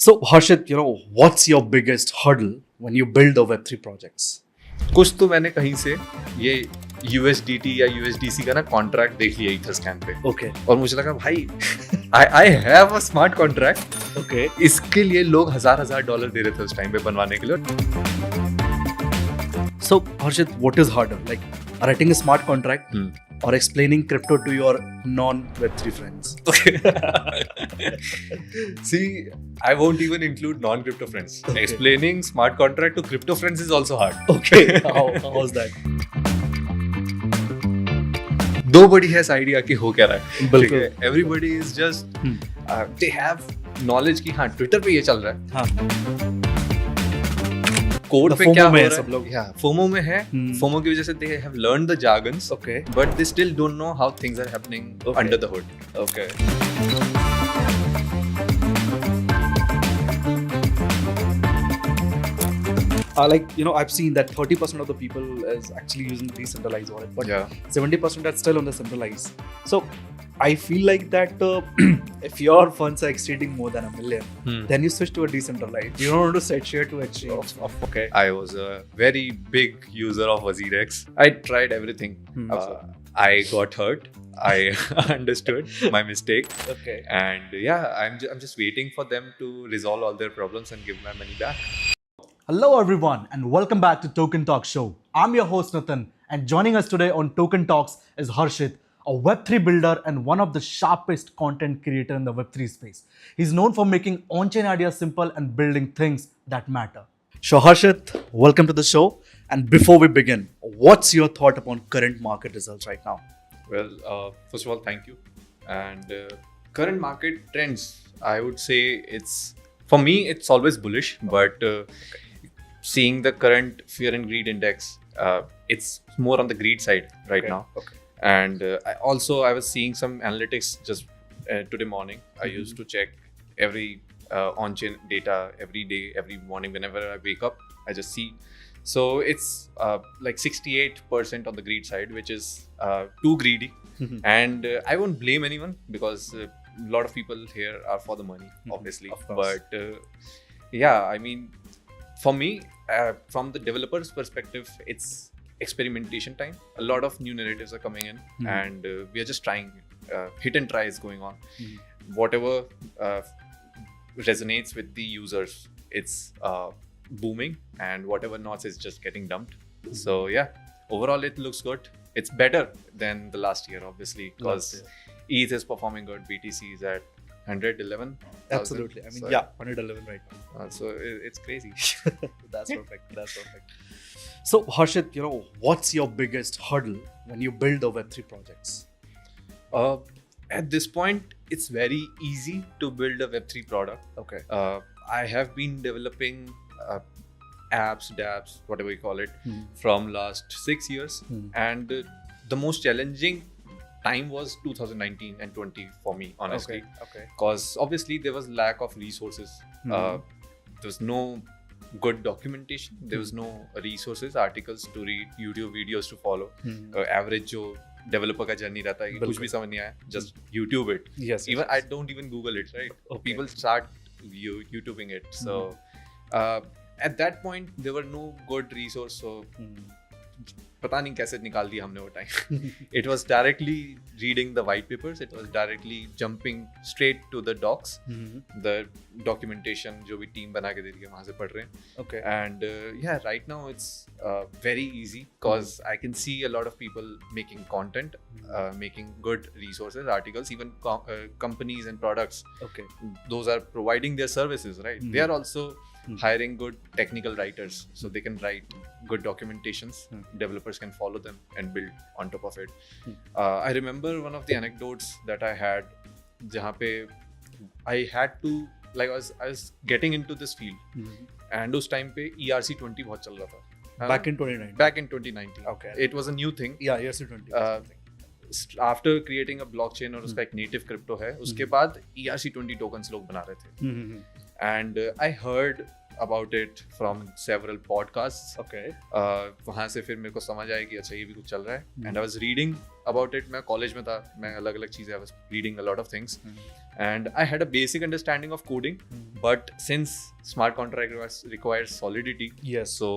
So, Harshit, what's your biggest hurdle when you build the Web3 projects? कुछ तो मैंने कहीं से ये USDT या USDC का ना कॉन्ट्रैक्ट देख लिया ईथरस्कैन पे Okay. और मुझे लगा भाई I have a smart contract. Okay. इसके लिए लोग हजार डॉलर दे रहे थे उस टाइम पे बनवाने के लिए. So, Harshit, what is harder? Like writing a smart contract or explaining crypto to your non-Web3 friends? See, I won't even include non-crypto friends. Explaining smart contract to crypto friends is also hard. Okay. How's that? Nobody has idea कि हो क्या रहा है. बिल्कुल. Everybody is just they have knowledge कि हाँ Twitter पे ये चल रहा है. हाँ. कोड पे क्या हो रहा है सब लोग. फोमो में है. फोमो की वजह से they have learned the jargons. Okay. But they still don't know how things are happening under the hood. Okay. I've seen that 30% of the people is actually using decentralized wallet, but 70% are still on the centralized. So I feel like that if your funds are exceeding more than $1 million, then you switch to a decentralized. You don't want to set share to exchange. Okay. I was a very big user of WazirX. I tried everything. I got hurt. I understood my mistake. Okay. And yeah, I'm just waiting for them to resolve all their problems and give my money back. Hello everyone and welcome back to Token Talk Show. I'm your host Nathan and joining us today on Token Talks is Harshit, a Web3 builder and one of the sharpest content creator in the Web3 space. He's known for making on-chain ideas simple and building things that matter. So Harshit, welcome to the show. And before we begin, what's your thought upon current market results right now? Well, first of all, thank you. And current market trends, I would say for me, it's always bullish, but seeing the current fear and greed index, it's more on the greed side right now. Okay. And I was seeing some analytics just today morning. I used to check every on-chain data every day, every morning. Whenever I wake up, I just see. So it's like 68% on the greed side, which is too greedy. And I won't blame anyone because a lot of people here are for the money, obviously. But yeah, I mean, for me, from the developer's perspective, it's experimentation time. A lot of new narratives are coming in and we are just trying. Hit and try is going on. Whatever resonates with the users, it's booming, and whatever not is just getting dumped. So yeah, overall it looks good. It's better than the last year, obviously, because ETH is performing good. BTC is at 111. Absolutely. I mean, 111 right now. So it's crazy. That's perfect. So Harshit, what's your biggest hurdle when you build the Web3 projects? At this point, it's very easy to build a Web3 product. Okay. I have been developing apps, dApps, whatever you call it, from last 6 years. And the most challenging time was 2019 and 20 for me, honestly. Okay. Because obviously there was lack of resources. There was no good documentation. There was no resources, articles to read, YouTube videos to follow. Average जो developer का journey रहता है कि कुछ भी समझ नहीं आया, just YouTube it. Yes. I don't even Google it, right? Okay. People start YouTubing it. So at that point there were no good resource. So पता नहीं कैसे निकाल दिया हमने वो time. It was directly reading the white papers. It was directly jumping straight to the docs. The documentation जो भी team बना के दे रही है वहाँ से पढ़ रहे हैं. Okay. And yeah, right now it's very easy because I can see a lot of people making content, making good resources, articles, even companies and products. Okay. Those are providing their services, right? They are also hiring good technical writers so they can write good documentations. Developers can follow them and build on top of it. I remember one of the anecdotes that I had jahan pe I had to, like, I was getting into this field and us time pe ERC20 bahut chal raha tha. Back in 2019. Back in 2019. Okay. It was a new thing. Yeah, ERC20. After creating a blockchain और उसका एक native crypto है, उसके बाद ERC20 tokens लोग बना रहे थे. And I heard about it from several podcasts. Okay. वहाँ से फिर मेरे को समझ आया कि अच्छा ये भी कुछ चल रहा है. And I was reading about it. मैं कॉलेज में था, मैं अलग अलग चीज़ें I was reading a lot of things. And I had a basic understanding of coding. But since smart contract requires solidity, Yes. so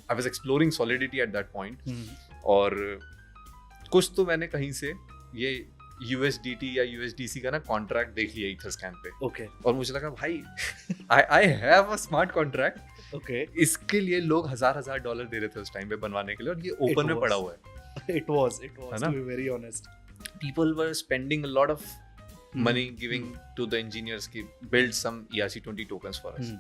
I was exploring solidity at that point. और कुछ तो मैंने कहीं से ये USDT या USDC का ना कॉन्ट्रैक्ट देख लिया ईथरस्कैन पे. Okay. और मुझे लगा भाई I have a smart contract. Okay. इसके लिए लोग $1,000 दे रहे थे उस टाइम पे बनवाने के लिए, और ये ओपन में पड़ा हुआ है. It was है ना? to be very honest. People were spending a lot of money giving to the engineers to build some ERC20 tokens for us.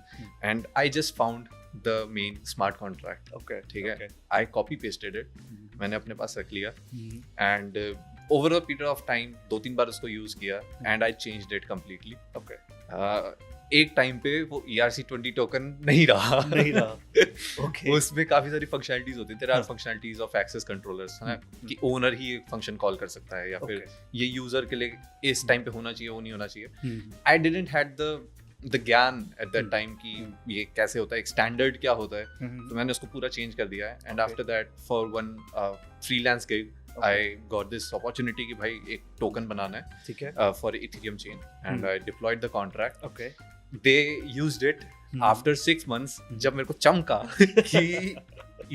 And I just found the main smart contract. Okay. ठीक है. Okay. I copy pasted it. मैंने अपने पास रख लिया. And over a period of time 2-3 बार उसको use किया. And I changed it completely. Okay. एक time पे वो ERC20 टोकन नहीं रहा. Okay. उसमें काफी सारी फंक्शनलिटीज होती है. There are functionalities of access controllers, है ना, कि ओनर ही एक फंक्शन कॉल कर सकता है, या फिर ये यूजर के लिए इस टाइम पे होना चाहिए, वो नहीं होना चाहिए. आई डिडंट हैड द ज्ञान एट दैट टाइम कि ये कैसे होता है, एक स्टैंडर्ड क्या होता है. तो मैंने उसको पूरा चेंज कर दिया है. And after that for one freelance gig I got this opportunity कि भाई एक टोकन बनाना है, ठीक है, for Ethereum chain, and I deployed the contract. Okay. They used it after 6 months. जब मेरे को चमका कि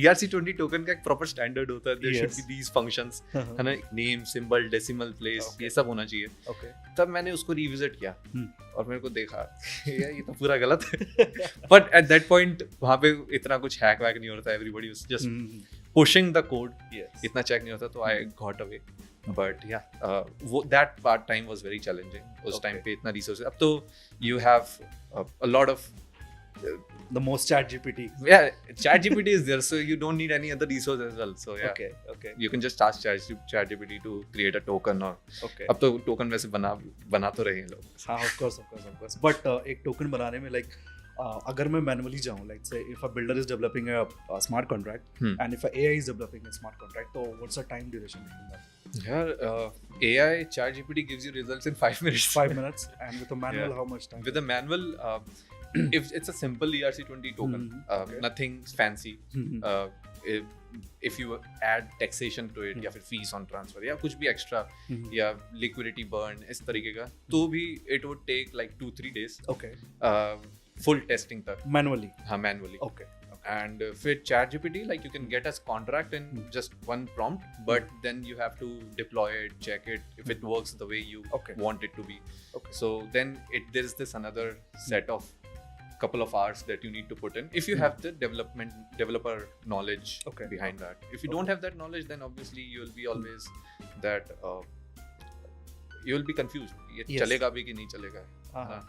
ERC20 टोकन का एक प्रॉपर स्टैंडर्ड होता है. There should be these functions, है ना, नेम, सिंबल, डेसिमल प्लेस, ये सब होना चाहिए. Okay. तब मैंने उसको रिविजिट किया और मेरे को देखा यार ये तो पूरा गलत है. बट एट दैट पॉइंट वहाँ पे इतना कुछ हैक वैक नहीं होता. Everybody was just pushing the code. Yes. इतना चेक नहीं होता, तो I got away. But yeah, वो that part time was very challenging. उस टाइम पे इतना resources. अब तो you have a lot of the most ChatGPT. Yeah, ChatGPT is there, so you don't need any other resource as well. So yeah, Okay. you can just ask ChatGPT to create a token. और Okay. अब तो token वैसे बना तो रहे हैं लोग. हाँ, of course. But एक token बनाने में like अगर मैं मैनुअली जाऊँ, like say if a builder is developing a smart contract and if a AI is developing a smart contract, so what's the time duration between that? Yeah, AI ChatGPT gives you results in 5 minutes. 5 minutes, and with a manual, how much time? With a manual, if it's a simple ERC20 token, nothing fancy. If you add taxation to it, या फिर fees on transfer, या कुछ भी extra, या liquidity burn इस तरीके का, तो भी it would take like 2-3 days. Okay. Full testing तक. Manually. हाँ, manually. Okay. And with ChatGPT, like you can get a contract in just one prompt, but then you have to deploy it, check it if it works the way you want it to be. Okay. So then there's this another set of couple of hours that you need to put in if you have the developer knowledge behind that. If you don't have that knowledge, then obviously you will be always that you will be confused. ये चलेगा भी कि नहीं चलेगा. हाँ.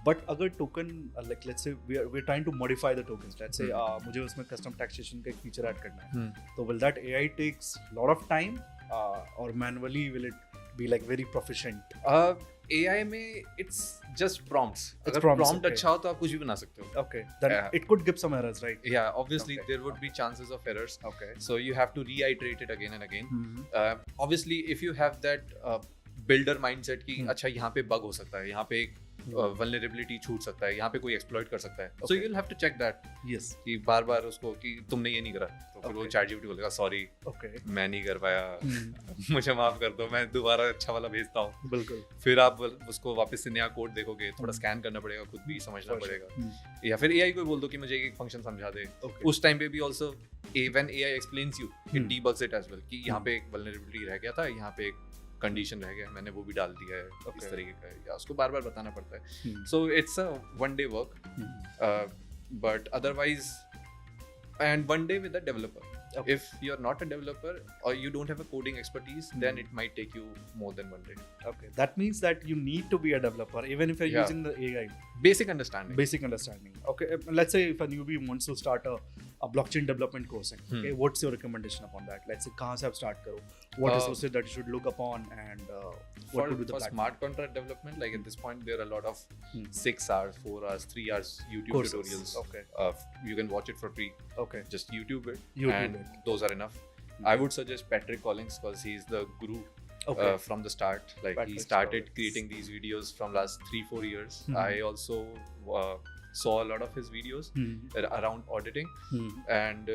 But अगर token like let's say we're trying to modify the tokens. Let's say मुझे उसमें custom taxation का एक feature add करना है. तो will that AI takes lot of time or manually will it be like very proficient? AI में it's just prompts. अगर prompts, prompt अच्छा हो तो आप कुछ भी बना सकते हो. Okay. Then it could give some errors, right? Yeah, obviously there would be chances of errors. Okay. So you have to reiterate it again and again. Obviously if you have that builder mindset कि अच्छा यहाँ पे bug हो सकता है, यहाँ पे एक vulnerability छूट सकता है, यहाँ पे कोई exploit कर सकता है. So you'll have to check that. Yes. कि बार-बार उसको कि तुमने ये नहीं करा, तो फिर वो ChatGPT बोलेगा sorry, मैं नहीं कर पाया, मुझे माफ कर दो, मैं दोबारा अच्छा वाला भेजता हूँ. बिल्कुल. फिर आप उसको वापस से नया कोड देखोगे, थोड़ा स्कैन करना पड़ेगा, खुद भी समझना पड़ेगा. या फिर AI को बोल दो कि मुझे एक फंक्शन समझा दे. उस टाइम पे भी also when AI explains you, it debugs it as well कि यहाँ पे एक vulnerability रह गया था, यहाँ पे एक कंडीशन रह गया, मैंने वो भी डाल दिया है, इस तरीके का, या उसको बार बार बताना पड़ता है. So it's a one day work, but otherwise and one day with a developer. If you're not a developer or you don't have a coding expertise, then it might take you more than one day. Okay, that means that you need to be a developer even if you're using the AI. Basic understanding. Okay, let's say if a newbie wants to start a blockchain development course, okay, what's your recommendation upon that? Let's say कहाँ से आप start करो? What resources that you should look upon, and what would be the for platform? smart contract development, like at this point there are a lot of 6 hours, 4 hours, 3 hours YouTube courses. tutorials. Okay. You can watch it for free. Okay. Just YouTube it. YouTube it. Those are enough. I would suggest Patrick Collins because he's the guru from the start. Like Patrick he started creating these videos from last 3-4 years. I also saw a lot of his videos around auditing, and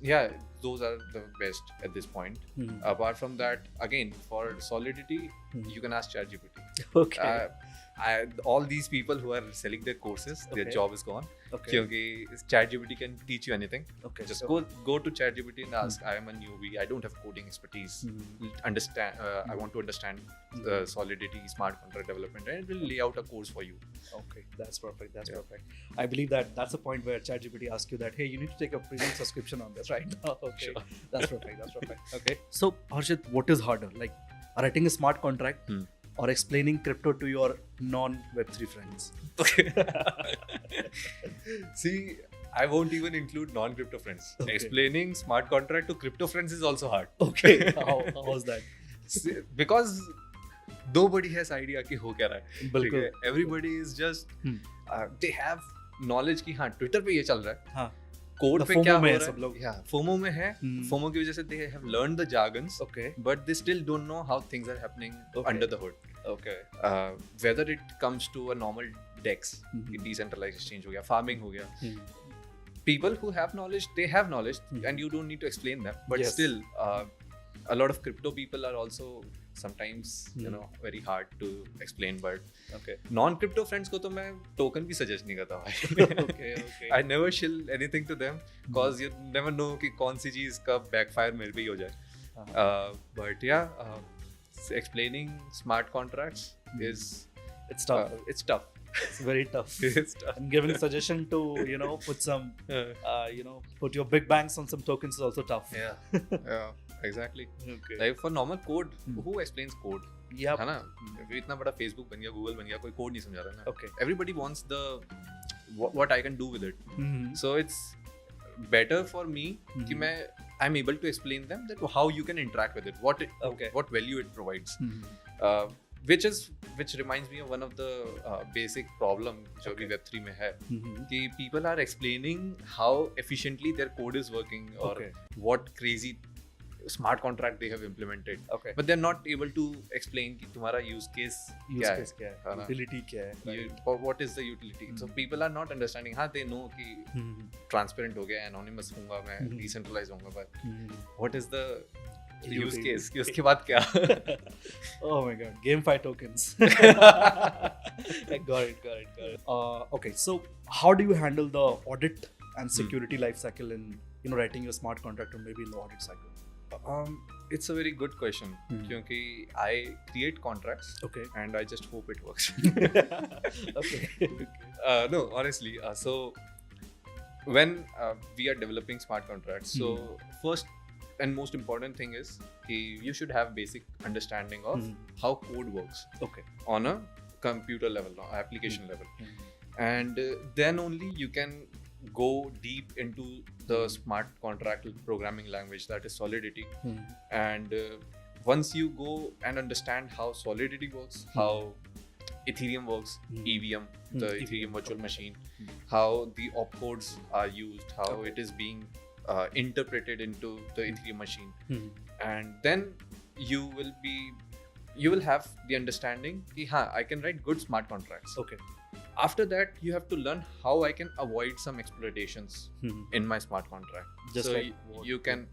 yeah, those are the best at this point. Apart from that, again, for solidity, you can ask ChatGPT. Okay. All these people who are selling their courses, their job is gone. Okay. Kyunki ChatGPT can teach you anything. Okay. Just go to ChatGPT and ask, I am a newbie, I don't have coding expertise. Understand, I want to understand solidity, smart contract development, and it will lay out a course for you. Okay, that's perfect. That's perfect. I believe that's the point where ChatGPT asks you that, hey, you need to take a premium subscription on this, right? Okay, Sure. that's perfect. That's perfect. Okay. So, Harshit, what is harder, like writing a smart contract or explaining crypto to your non-Web3 friends? Okay. See, I won't even include non-crypto friends. Okay. Explaining smart contract to crypto friends is also hard. Okay, how's that? See, because nobody has idea कि हो क्या रहा है. बिल्कुल. ठीक है? Everybody is just they have knowledge कि हाँ Twitter पे ये चल रहा है. हाँ. कोड The पे FOMO क्या हो में रहा है है सब लोग. Yeah, FOMO में है. FOMO की वजह से they have learned the jargons, Okay. but they still don't know how things are happening under the hood. Okay. Whether it comes to a normal DEX, decentralized exchange हो गया, farming हो गया. People who have knowledge, they have knowledge, and you don't need to explain them. But Yes. still, a lot of crypto people are also sometimes, you know, very hard to explain. But Okay. non-crypto friends को तो मैं token भी suggest नहीं करता भाई. Okay. Okay. I never shill anything to them because you never know कि कौन सी चीज़ कब backfire मेरे पे ही हो जाए. But yeah, explaining smart contracts is It's tough. it's tough. It's very tough. It's tough. And giving suggestion to, put some, put your big banks on some tokens is also tough. Yeah, exactly. Okay. Like for normal code, who explains code? Yep. है ना? अभी इतना बड़ा Facebook बन गया, Google बन गया, कोई code नहीं समझा रहा ना. Okay. Everybody wants what I can do with it. So it's better for me कि I'm able to explain them that how you can interact with it, what value it provides. Which reminds me of one of the basic problem जो भी Web3 में है कि people are explaining how efficiently their code is working or what crazy smart contract they have implemented. Okay. But they're not able to explain कि तुम्हारा use case क्या है, utility क्या है, or what is the utility. So people are not understanding. हाँ, they know कि transparent हो गया, anonymous होऊंगा मैं, decentralized होऊंगा, but what is the use case कि उसके बाद क्या? Oh my god, GameFi tokens. Got it. Okay, so how do you handle the audit and security life cycle in writing your smart contract or maybe in the audit cycle? It's a very good question क्योंकि I create contracts and I just hope it works. Okay. No, honestly, so when we are developing smart contracts, so first and most important thing is you should have basic understanding of how code works on a computer level, application level, and then only you can go deep into the smart contract programming language, that is Solidity. And once you go and understand how Solidity works, how Ethereum works, EVM, the Ethereum virtual machine, how the opcodes are used, how it is being interpreted into the Ethereum machine, and then you will have the understanding कि हाँ, I can write good smart contracts. Okay. After that, you have to learn how I can avoid some exploitations in my smart contract. Just so like you can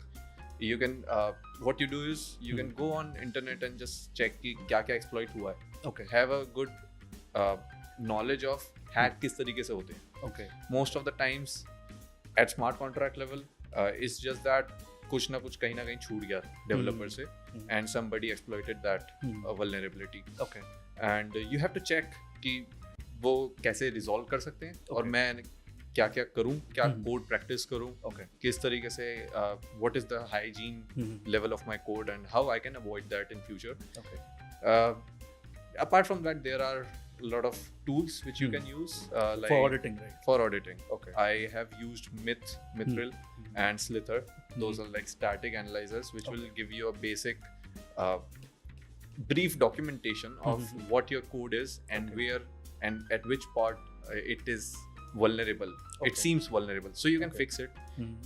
what you do is you can go on internet and just check कि क्या exploit हुआ है. Okay. Have a good knowledge of hack किस तरीके से होते हैं. Okay. Most of the times at smart contract level, it's just that कुछ ना कुछ कहीं ना कहीं छूट गया developer से, and somebody exploited that vulnerability. Okay. And you have to check कि वो कैसे resolve कर सकते हैं और मैं क्या क्या करूँ, क्या code practice करूँ, किस तरीके से what is the hygiene level of my code and how I can avoid that in future. Apart from that, there are a lot of tools which you can use like for auditing, right? For auditing. I have used Mithril and Slither. Those are like static analyzers which will give you a basic brief documentation of what your code is and where and at which part it is vulnerable. It seems vulnerable, so you can fix it.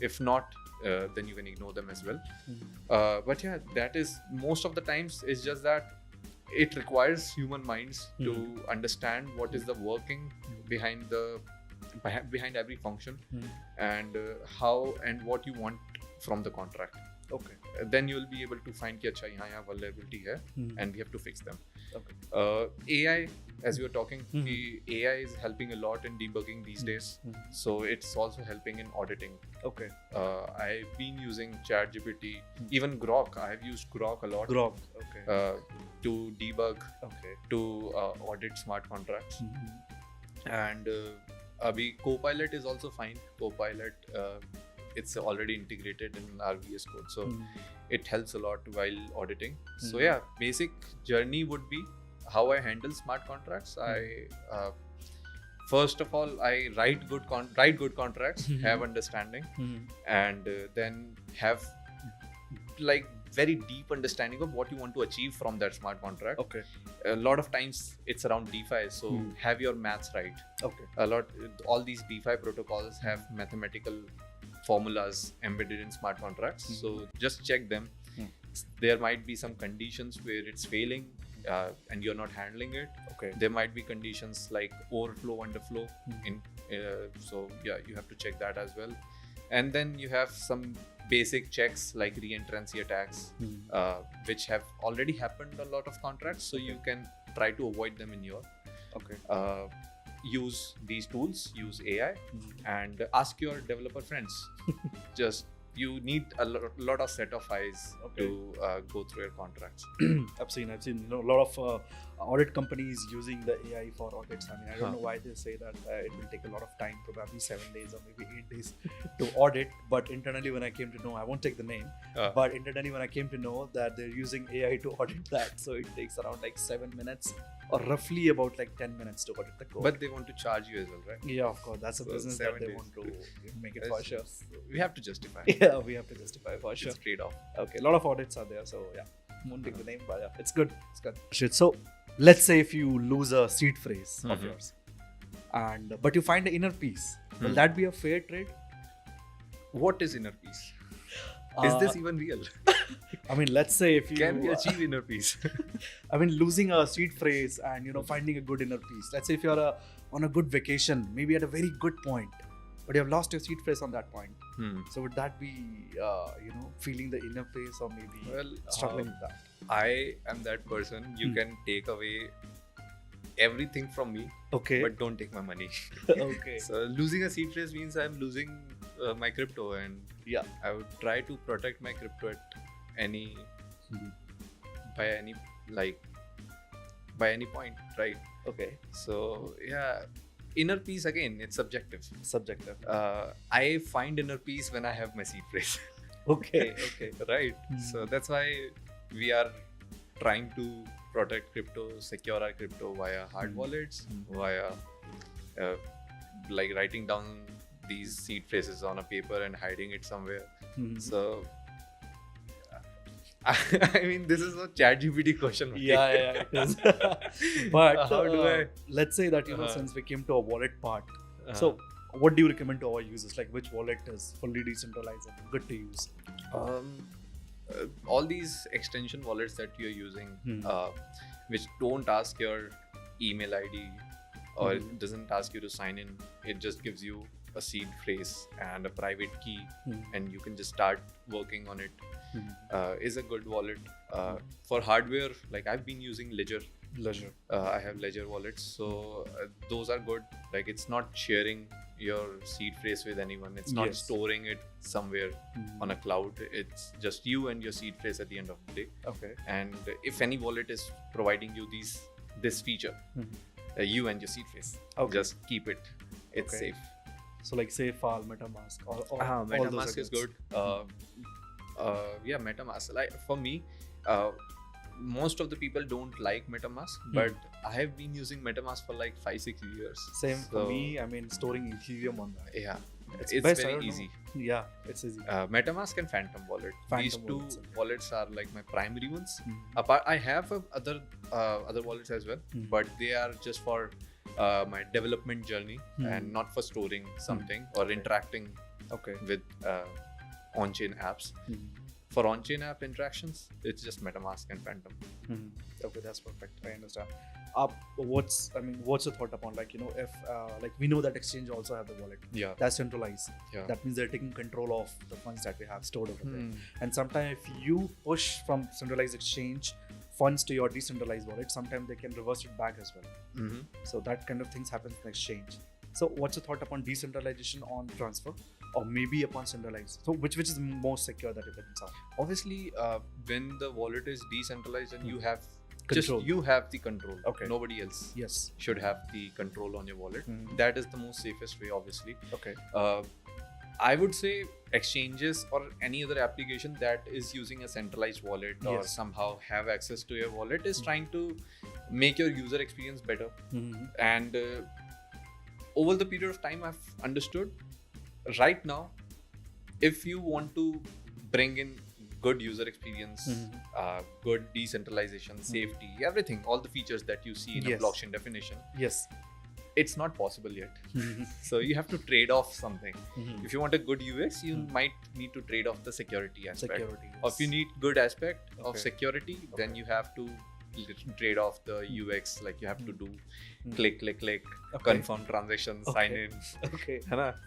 If not, then you can ignore them as well. But yeah, that is most of the times it's just that it requires human minds to understand what is the working behind the behind every function, and how and what you want from the contract. Okay. Then you will be able to find कि अच्छा यहाँ vulnerability है, and we have to fix them. Okay. AI, as we were talking, कि AI is helping a lot in debugging these days. So it's also helping in auditing. Okay. I've been using ChatGPT, even Grok. I've used Grok a lot. Grok. Okay. To debug, Okay. to audit smart contracts. And abhi Copilot is also fine. Copilot, it's already integrated in our VS Code, so it helps a lot while auditing. So yeah, basic journey would be how I handle smart contracts. I first of all, I write good contracts, have understanding, and then have like very deep understanding of what you want to achieve from that smart contract. Okay. A lot of times it's around DeFi, so have your maths right. Okay. All these DeFi protocols have mathematical formulas embedded in smart contracts, so just check them. There might be some conditions where it's failing and you're not handling it. Okay. There might be conditions like overflow, underflow so yeah, you have to check that as well. And then you have some basic checks like re-entrancy attacks, which have already happened a lot of contracts, so you can try to avoid them in your. Okay. Use these tools, use AI, and ask your developer friends. Just you need a lot of set of eyes to go through your contracts. I've seen a lot of audit companies using the AI for audits. I mean, I don't know why they say that it will take a lot of time, probably 7 days or maybe 8 days to audit. But internally, when I came to know, I won't take the name, but internally when I came to know that they're using AI to audit that, so it takes around like 7 minutes or roughly about like 10 minutes to audit the code. But they want to charge you as well, right? Yeah, of course. That's a business that they want to make it for sure. We have to justify. Yeah, we have to justify for sure. It's trade-off. Okay, a lot of audits are there, so yeah, won't take the name, but yeah, it's good. It's good. Shit. So let's say if you lose a seed phrase of yours, but you find the inner peace, will that be a fair trade? What is inner peace? Is this even real? I mean, let's say if you can we achieve inner peace? I mean, losing a seed phrase and finding a good inner peace. Let's say if you're on a good vacation, maybe at a very good point, but you have lost your seed phrase on that point. So would that be feeling the inner peace or maybe struggling with that? I am that person. You can take away everything from me, but don't take my money. Okay. So losing a seed phrase means I'm losing my crypto, and I would try to protect my crypto at any by any point, right? Okay. So yeah, inner peace again, it's subjective. I find inner peace when I have my seed phrase. Okay. Right. So that's why we are trying to protect crypto, secure our crypto via hard wallets, via like writing down these seed phrases on a paper and hiding it somewhere. So I mean, this is a ChatGPT question. Yeah, it is. But how do I? Let's say that since we came to a wallet part, so what do you recommend to our users? Like, which wallet is fully decentralized and good to use? All these extension wallets that you're using, which don't ask your email ID or it doesn't ask you to sign in, it just gives you a seed phrase and a private key, and you can just start working on it. Is a good wallet. For hardware, like I've been using Ledger. I have Ledger wallets, so those are good. Like it's not sharing your seed phrase with anyone. It's not storing it somewhere on a cloud. It's just you and your seed phrase at the end of the day. Okay. And if any wallet is providing you this feature, you and your seed phrase, just keep it. It's safe. So like SafeFile, MetaMask, or MetaMask is good. MetaMask. Like for me, most of the people don't like MetaMask, but I have been using MetaMask for like 5-6 years. Same for me. I mean, storing Ethereum on that. Yeah, it's best, very easy. Yeah, it's easy. MetaMask and Phantom Wallet. These two wallets are like my primary ones. Apart, I have other wallets as well, but they are just for my development journey and not for storing something or interacting with on-chain apps. For on-chain app interactions, it's just MetaMask and Phantom. Okay, that's perfect. I understand. What's your thought upon, like, if like we know that exchange also have the wallet. Yeah. That's centralized. Yeah. That means they're taking control of the funds that we have stored over there. And sometimes if you push from centralized exchange funds to your decentralized wallet, sometimes they can reverse it back as well. So that kind of things happens in exchange. So what's your thought upon decentralization on transfer, or maybe upon centralized? So which is most secure that it happens on? Obviously, when the wallet is decentralized and you have Control. you have the control. Okay. Nobody else Yes. should have the control on your wallet. That is the most safest way, obviously. Okay. I would say exchanges or any other application that is using a centralized wallet or somehow have access to your wallet is trying to make your user experience better. And over the period of time, I've understood right now, if you want to bring in good user experience, good decentralization, safety, everything, all the features that you see in a blockchain definition, Yes. it's not possible yet. So you have to trade off something. If you want a good UX, you might need to trade off the security aspect. Security. Or if you need good aspect of security, then you have to trade off the UX, like you have to do click, confirm transaction, sign in. Okay.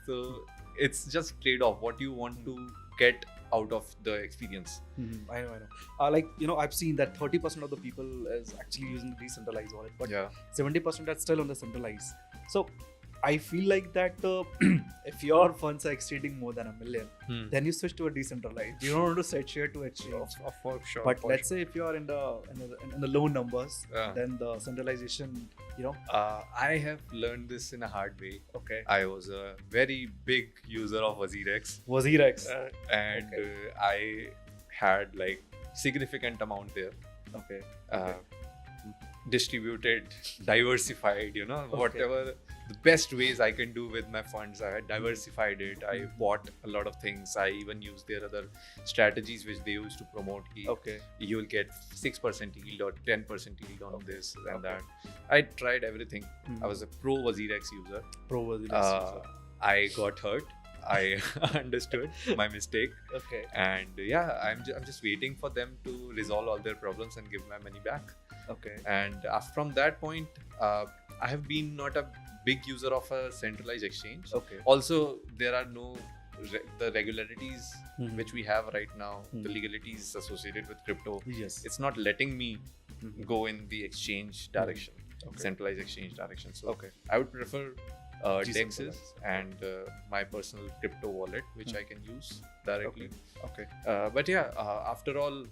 So it's just trade off what you want to get out of the experience. I know. Like, I've seen that 30% of the people is actually using the decentralized wallet, but 70% are still on the centralized. So I feel like that if your funds are exceeding more than $1 million, then you switch to a decentralized. You don't want to set share to exchange. For sure. But let's say if you are in the low numbers, then the centralization, I have learned this in a hard way. Okay. I was a very big user of WazirX. WazirX. And I had like significant amount there. Okay. Distributed, diversified, whatever the best ways I can do with my funds. I had diversified it. I bought a lot of things. I even used their other strategies which they used to promote. Okay. You will get 6% yield or 10% yield on this and that. I tried everything. I was a pro WazirX user. I got hurt. I understood my mistake. Okay. And I'm just waiting for them to resolve all their problems and give my money back. Okay. And from that point, I have been not a big user of a centralized exchange. Okay. Also, there are no the regularities which we have right now, the legalities associated with crypto. Yes. It's not letting me go in the exchange direction, centralized exchange direction. So I would prefer DEXs and my personal crypto wallet, which I can use directly. Okay. But after all,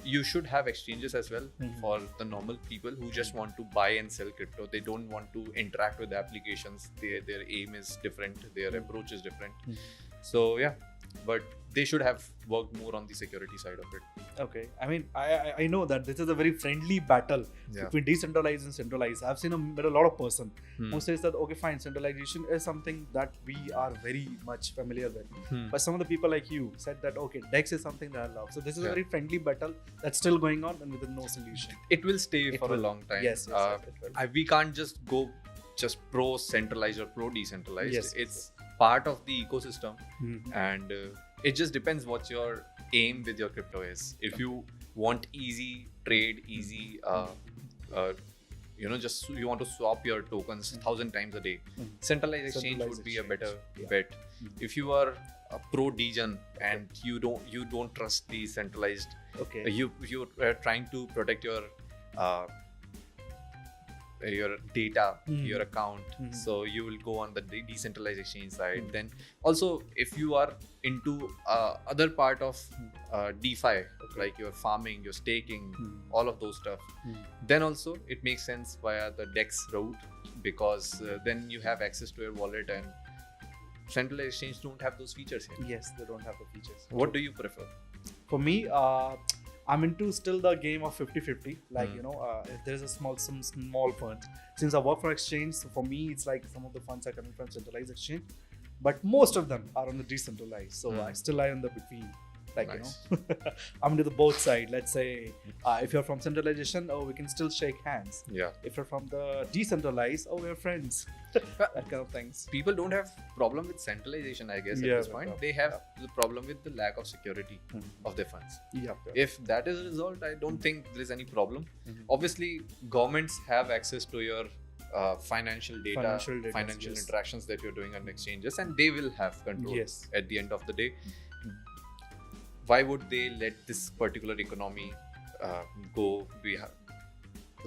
you should have exchanges as well for the normal people who just want to buy and sell crypto. They don't want to interact with the applications. Their aim is different. Their approach is different. So but they should have worked more on the security side of it. Okay. I mean, I know that this is a very friendly battle between decentralized and centralized. I've seen met a lot of person who says that, okay, fine, centralization is something that we are very much familiar with. But some of the people like you said that, okay, DEX is something that I love. So this is a very friendly battle that's still going on and with no solution. It will stay for a long time. Yes, it will. We can't just go just pro centralized or pro decentralized. Yes, it's part of the ecosystem, and it just depends what your aim with your crypto is. If you want easy trade, easy just you want to swap your tokens 1,000 times a day, centralized exchange would be a better bet. If you are a pro degen and you don't trust the centralized, you're trying to protect your data, your account, so you will go on the decentralized exchange side. Then also, if you are into other part of DeFi, like your farming, your staking, all of those stuff, then also it makes sense via the DEX route, because then you have access to your wallet, and centralized exchange don't have those features here. Yes, they don't have the features. What do you prefer? For me, I'm into still the game of 50-50. Like, if there's some small funds. Since I work for exchange, so for me, it's like some of the funds are coming from centralized exchange, but most of them are on the decentralized. So I still lie on the between Like, Nice. I'm to the both side. Let's say if you're from centralization, we can still shake hands. Yeah. If you're from the decentralized, we're friends. That kind of things. People don't have problem with centralization, I guess, Yeah, at this point. They have the problem with the lack of security of their funds. Yeah. If that is resolved, I don't think there is any problem. Mhm. Obviously, governments have access to your financial data, financial yes. interactions that you're doing on exchanges, and they will have control. Yes. At the end of the day, why would they let this particular economy go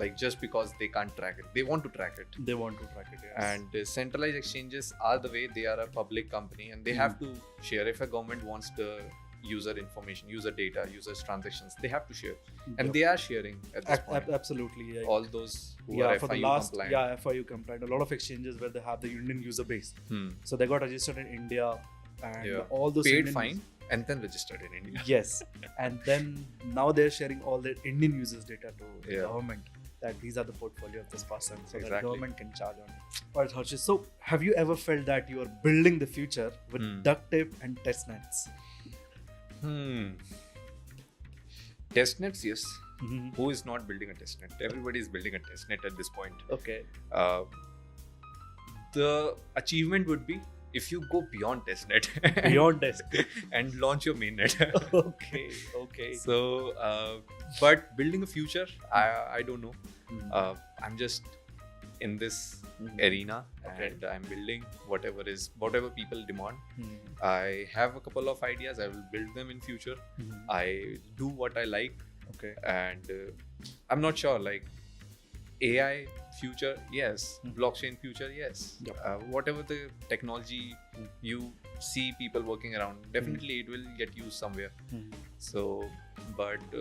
like just because they can't track it? They want to track it. They want to track it, yes. And centralized exchanges are the way. They are a public company and they have to share. If a government wants the user information, user data, users transactions, they have to share, and they are sharing at this point. Absolutely. Yeah. All those who are for FIU the last compliant. FIU compliant. A lot of exchanges where they have the Indian user base, Hmm. so they got registered in India, and all those paid Indian fine and then registered in India. Yes, and then now they're sharing all their Indian users' data to the Yeah. government. That these are the portfolio of this person, so that Exactly. government can charge on it. Alright, Harshit. So, have you ever felt that you are building the future with duct tape and test nets? Testnets, yes. Mm-hmm. Who is not building a testnet? Everybody is building a testnet at this point. Okay. The achievement would be if you go beyond testnet Beyond test. and launch your mainnet. Okay. So, but building a future, I don't know. Mhm. I'm just in this Mhm. arena, Okay. and I'm building whatever people demand. Mhm. I have a couple of ideas. I will build them in future. Mhm. I do what I like, Okay. and I'm not sure, like AI future, yes. Mhm. Blockchain future, yes. Yep. Whatever the technology you see people working around, definitely it will get used somewhere. Mhm. So, but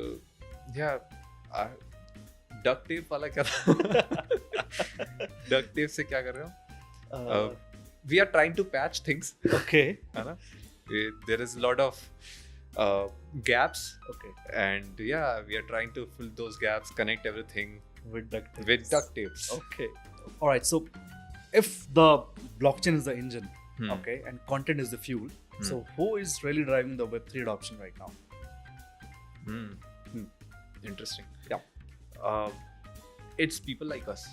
yeah, duct tape वाला क्या था? Duct tape से क्या कर रहे हो? We are trying to patch things, Okay. है ना? There is a lot of gaps, Okay. and yeah, we are trying to fill those gaps, connect everything With duct tape. with duct tapes. Okay. All right. So, if the blockchain is the engine, Hmm. okay, and content is the fuel, so who is really driving the Web3 adoption right now? Interesting. Yeah. It's people like us,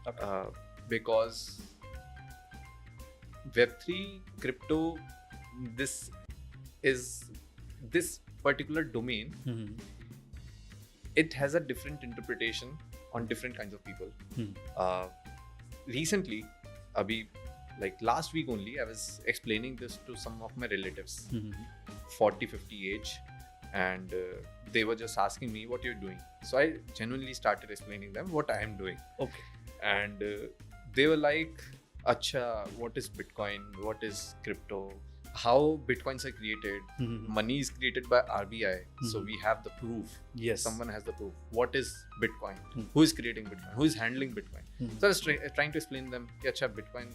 Okay. because Web3 crypto, this particular domain, it has a different interpretation on different kinds of people. Recently, like last week only, I was explaining this to some of my relatives, 40-50 age, and they were just asking me what you're doing. So I genuinely started explaining them what I am doing, Okay. and they were like, "Acha, what is Bitcoin? What is crypto? How Bitcoins are created? Money is created by RBI, so we have the proof. Yes. Someone has the proof. What is Bitcoin? Who is creating Bitcoin? Who is handling Bitcoin?" So I was trying to explain them, कि अच्छा Bitcoin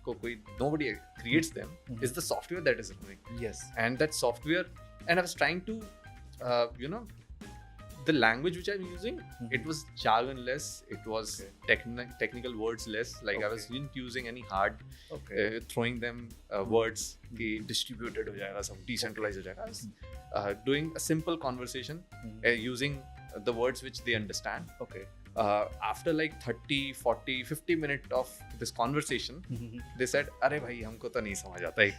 को कोई nobody creates them. It's the software that is running, Yes. and that software. And I was trying to, the language which I'm using, it was jargon less. It was technical words less. Like I wasn't using any hard throwing them words कि distributed हो जाएगा, सब decentralized हो जाएगा. I was doing a simple conversation using the words which they understand. Okay. After like 30, 40, 50 minutes of this conversation, they said, "अरे भाई हमको तो नहीं समझ आता है."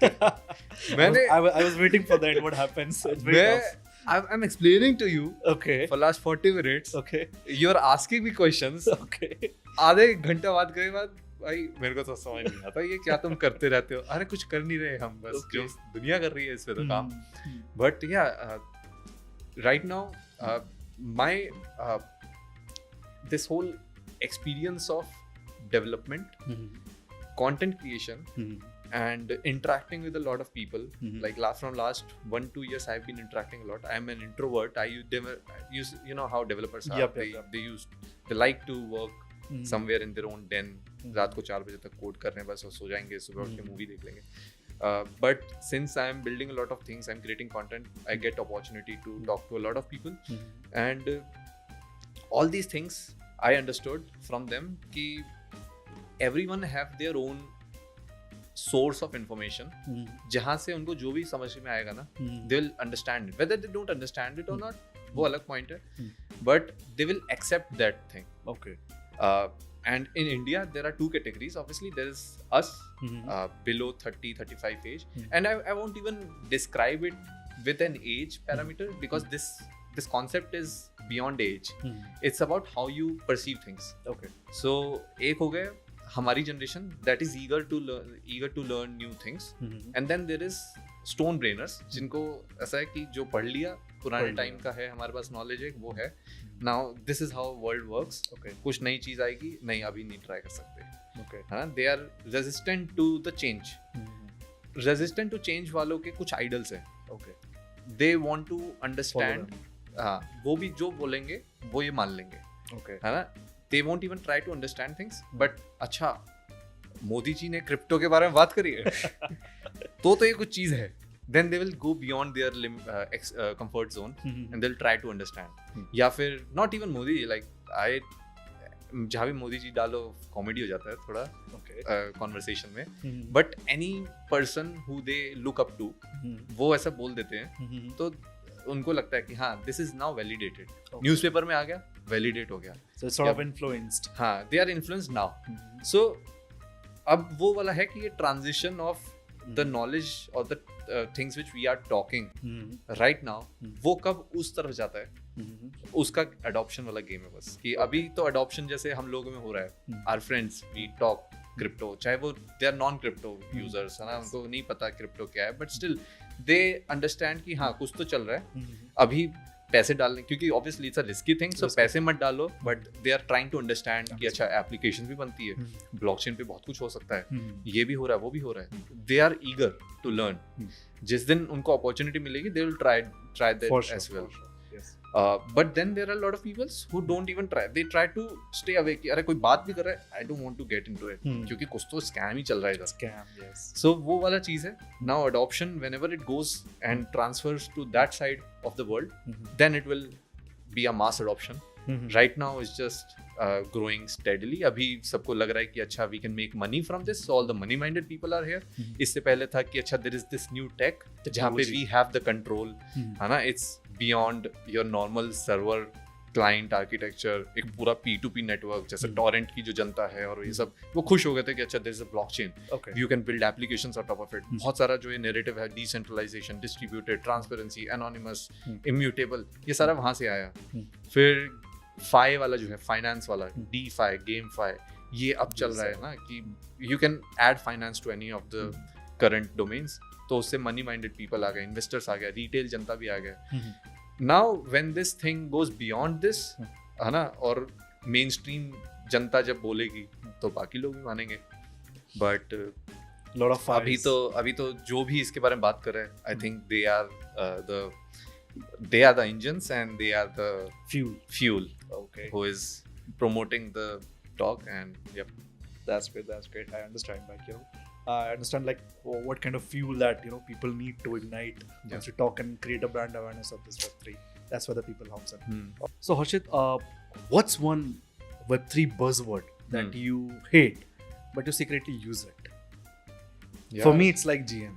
I was waiting for that. What happens? It's very tough. I'm explaining to you Okay. for last 40 minutes. Okay. You're asking me questions. Okay. आधे घंटा बात के बाद भाई मेरे को तो समझ नहीं आता ये क्या तुम करते रहते हो. अरे कुछ कर नहीं रहे हम, बस जो दुनिया कर रही है इस पे तो काम. But yeah, right now my this whole experience of development, content creation, and interacting with a lot of people, like from last 1-2 years I've been interacting a lot. I'm an introvert. I use you know how developers are. They like to work somewhere in their own den. रात को 4 बजे तक code कर रहे हैं, बस सो जाएंगे, सुबह उठ के मूवी देख लेंगे. But since I'm building a lot of things, I'm creating content, I get opportunity to talk to a lot of people, and all these things I understood from them कि everyone have their own source of information जहाँ से उनको जो भी समझ में आएगा ना, they will understand it. Whether they don't understand it or not, वो अलग point है, but they will accept that thing. Okay. And in India, there are two categories. Obviously, there is us below 30, 35 age. And I won't even describe it with an age parameter because this concept is beyond age. It's about how you perceive things. Okay. So, एक हो गए हमारी generation that is eager to learn new things. And then there is stone brainers जिनको ऐसा है कि जो पढ़ लिया पुराने टाइम का है, हमारे पास नॉलेज है, वो है. Now this is how world works. Okay. कुछ नई चीज आएगी, नहीं अभी नहीं ट्राई कर सकते. Okay. हाँ, they are resistant to the change. Resistant to change वालों के कुछ idols हैं. Okay. They want to understand. हाँ, वो भी जो बोलेंगे वो ये मान लेंगे. Okay. है ना? They won't even try to understand things. But अच्छा, मोदी जी ने क्रिप्टो के बारे में बात करी है. तो ये कुछ चीज है. Then they will go beyond their comfort zone and they'll try to understand. या फिर not even मोदी, like जहाँ भी मोदी जी डालो कॉमेडी हो जाता है थोड़ा कॉन्वर्सेशन में, but any person who they look up to वो ऐसा बोल देते हैं तो उनको लगता है कि हाँ this is now validated, newspaper में आ गया, वैलिडेट हो गया, so it's sort of influenced. हाँ, they are influenced now. So अब वो वाला है कि ये ट्रांजिशन ऑफ द नॉलेज और the things which we are talking right now, वो कब उस तरफ जाता है, उसका अडॉप्शन वाला गेम है बस. कि अभी तो अडॉप्शन जैसे हम लोगों में हो रहा है, our friends we talk crypto, चाहे वो they are non crypto users है ना, उनको नहीं पता क्रिप्टो क्या है, बट स्टिल दे अंडरस्टैंड कि हाँ कुछ तो चल रहा है. अभी पैसे डालने, क्योंकि obviously it's a risky thing, so पैसे मत डालो, but they are trying to understand कि अच्छा एप्लीकेशन भी बनती है, ब्लॉकचेन पे बहुत कुछ हो सकता है, ये भी हो रहा है, वो भी हो रहा है. They are eager to learn. जिस दिन उनको अपॉर्चुनिटी मिलेगी they will try that as well. But then there are a lot of people who don't even try. They try to stay away. कि अरे कोई बात भी कर रहा है, I don't want to get into it. क्योंकि कुछ तो scam ही चल रहा है इधर. Scam, yes. So वो वाला चीज़ है. Now adoption, whenever it goes and transfers to that side of the world, then it will be a mass adoption. Right now it's just growing steadily. अभी सबको लग रहा है कि अच्छा we can make money from this. So all the money-minded people are here. इससे पहले था कि अच्छा there is this new tech जहाँ पे we have the control. है ना? It's beyond your normal server client architecture. एक पूरा P2P network जैसे torrent की जो जनता है और ये सब, वो खुश हो गए थे कि अच्छा there is a blockchain. Okay. You can build applications on top of it. बहुत सारा जो ये narrative है, decentralization, distributed, transparency, anonymous, immutable, ये सारा वहाँ से आया. फिर फाई वाला जो है, फाइनेंस वाला, DeFi, GameFi, ये अब चल रहा है ना कि you can add finance to any of the current domains. तो उससे मनी माइंडेड पीपल आ गए, इन्वेस्टर्स आ गए, रिटेल जनता भी आ गए. Now when this thing goes beyond this, है ना, और मेन स्ट्रीम जनता जब बोलेगी तो बाकी लोग भी मानेंगे. बट अभी तो जो भी इसके बारे में बात कर रहे हैं, I think they are the engines and they are the fuel who is promoting the talk. And yep, that's great. I understand, like, I understand like what kind of fuel that people need to ignite once you talk and create a brand awareness of this Web3. That's where the people hops in. So Harshit, what's one Web3 buzzword that you hate but you secretly use it? For me it's like GM.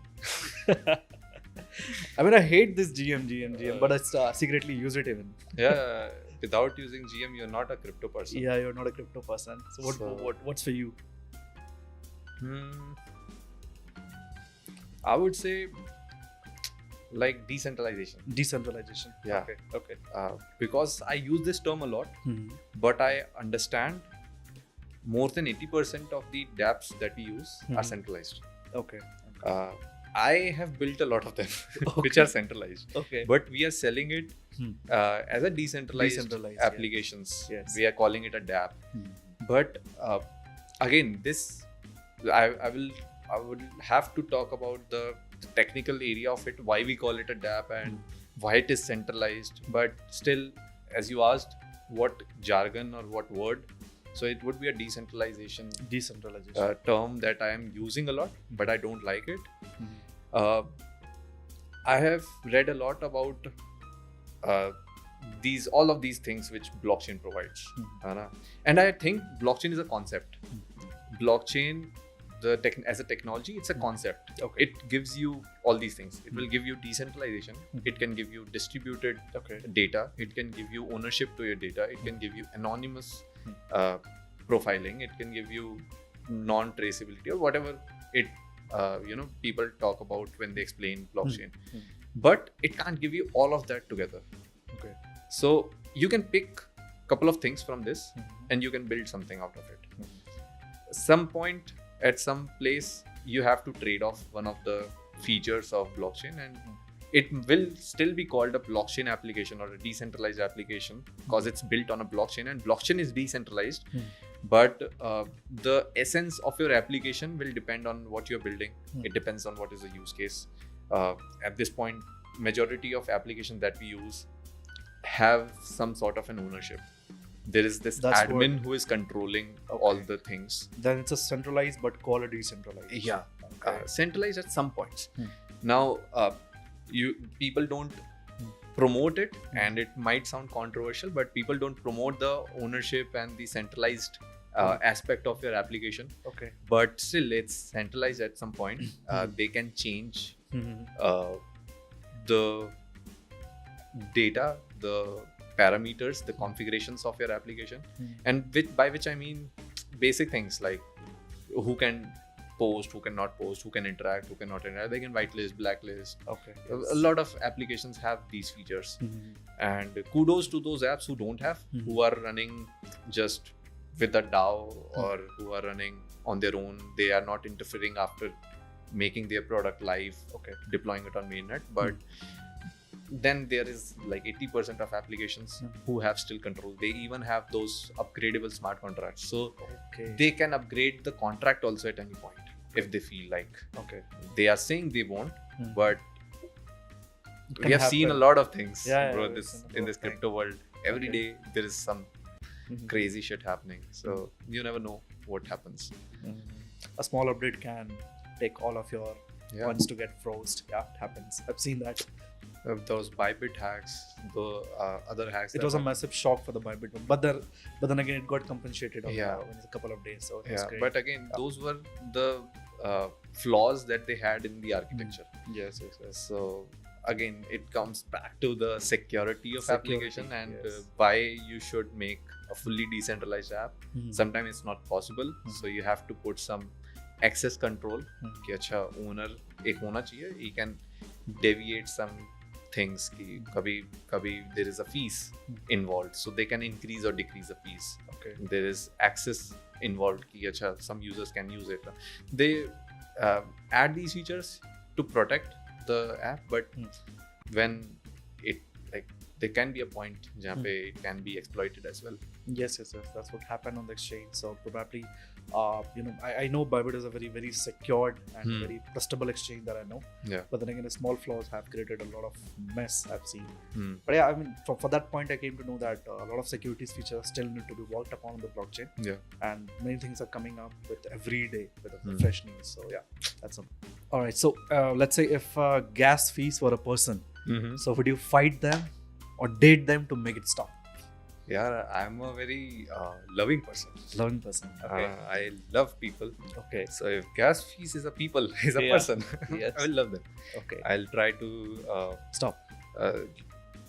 I mean, I hate this GM, but I secretly use it even. Yeah, without using GM, you're not a crypto person. Yeah, you're not a crypto person. So what's for you? I would say like decentralization. Yeah. Okay. Because I use this term a lot, but I understand more than 80% of the dApps that we use are centralized. Okay. I have built a lot of them which are centralized. Okay. But we are selling it as a decentralized applications. Yes. We are calling it a dApp. But again, this I would have to talk about the technical area of it, why we call it a dApp and why it is centralized. But still, as you asked, what jargon or what word? So it would be a decentralization term that I am using a lot, but I don't like it. I have read a lot about all of these things which blockchain provides. And I think blockchain is a concept. Blockchain as a technology, it's a concept. Okay. It gives you all these things. It will give you decentralization. It can give you distributed data. It can give you ownership to your data. It can give you anonymous profiling. It can give you non-traceability or whatever it people talk about when they explain blockchain. But it can't give you all of that together. Okay. So you can pick a couple of things from this and you can build something out of it. Some point at some place you have to trade off one of the features of blockchain, and it will still be called a blockchain application or a decentralized application because it's built on a blockchain, and blockchain is decentralized. But the essence of your application will depend on what you're building. It depends on what is the use case. At this point, majority of applications that we use have some sort of an ownership. There is this admin who is controlling all the things. Then it's a centralized but call it decentralized. Yeah, centralized at some points. Now, people don't promote it, and it might sound controversial, but people don't promote the ownership and the centralized aspect of your application. Okay. But still, it's centralized at some point. They can change the data, the parameters, the configurations of your application, and by which I mean basic things like who can post, who cannot post, who can interact, who cannot interact. They can whitelist, blacklist. Okay. A lot of applications have these features, and kudos to those apps who don't have, who are running just with a DAO or who are running on their own. They are not interfering after making their product live, deploying it on mainnet. But then there is like 80% of applications who have still control. They even have those upgradable smart contracts. So they can upgrade the contract also at any point if they feel like. They are saying they won't, but we have seen a lot of things, bro, in this crypto world. Every day there is some crazy shit happening. So you never know what happens. A small update can take all of your funds to get frozen. Yeah, it happens. I've seen that. Those Bybit hacks, the other hacks. It was a massive shock for the Bybit one, but then again it got compensated in a couple of days. So it was great. But again, those were the flaws that they had in the architecture. Yes. So again, it comes back to the security of application and why you should make a fully decentralized app. Sometimes it's not possible, so you have to put some access control. कि अच्छा owner एक होना चाहिए. He can deviate some things कि कभी there is a fees involved, so they can increase or decrease the fees. There is access involved कि अच्छा some users can use it. They add these features to protect the app, but when it there can be a point जहाँ पे it can be exploited as well. Yes. That's what happened on the exchange. So probably, I know Bybit is a very, very secured and very trustable exchange that I know. Yeah. But then again, the small flaws have created a lot of mess I've seen. But yeah, I mean, for that point, I came to know that a lot of securities features still need to be worked upon on the blockchain. Yeah. And many things are coming up with every day with fresh news. So yeah, that's something. All right. So let's say if gas fees were a person, so would you fight them or date them to make it stop? Yeah, I'm a very loving person. Okay. I love people. Okay. So if gas fees is a person, Yes. I will love them. Okay. I'll try to Stop.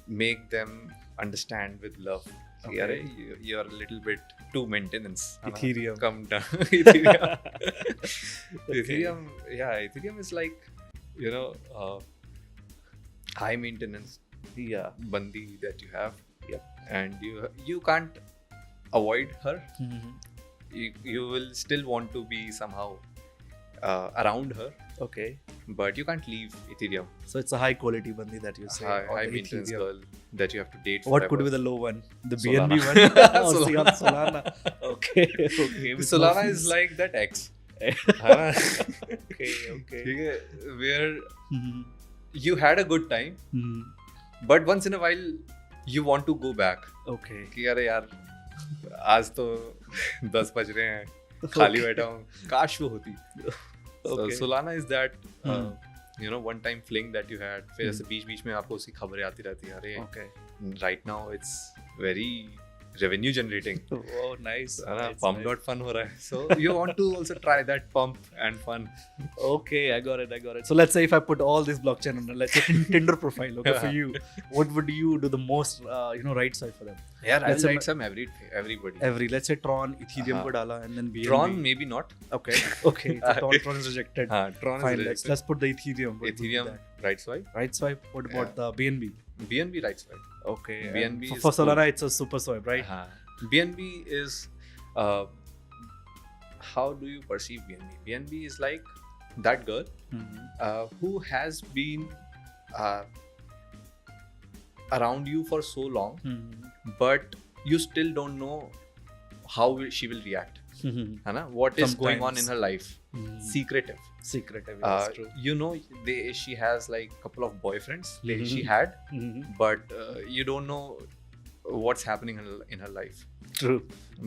Make them understand with love. Okay. You're a little bit too maintenance. Ethereum. Come down. Ethereum. Ethereum is like, high maintenance bandi that you have. And you can't avoid her. You will still want to be somehow around her. Okay. But you can't leave Ethereum. So it's a high quality bandi that you say. High maintenance girl that you have to date. What could be the low one? The Solana. BNB one? Solana. Okay. Solana is like that X. Okay. Where you had a good time, but once in a while you want to go back. Okay. कि अरे यार आज तो 10 बज रहे हैं, खाली बैठा हूँ, काश वो होती. So Solana is that one time fling that you had. फिर ऐसे बीच में आपको उसकी खबरें आती रहती हैं. अरे right now it's very revenue generating. Oh, nice. Pump nice. not fun ho raha hai. So you want to also try that pump and fun. Okay, I got it. So let's say if I put all this blockchain on, let's say Tinder profile, okay, for you, what would you do the most, right side for them? Yeah, I'll Let's say write some everybody. Let's say Tron, Ethereum ko dala, and then BNB. Tron maybe not. Okay. So Tron is rejected. Tron Fine, is rejected. let's put the Ethereum. What would be Ethereum that? right swipe. Right swipe. What about the BNB? BNB right swipe. Okay. BNB and is for cool. Solana, it's a super swipe, right? BNB is how do you perceive BNB? BNB is like that girl who has been around you for so long, but you still don't know how she will react. है ना? What is going on in her life? Secretive. Yes, true. You know, she has like couple of boyfriends. She had, but you don't know what's happening in her life. True.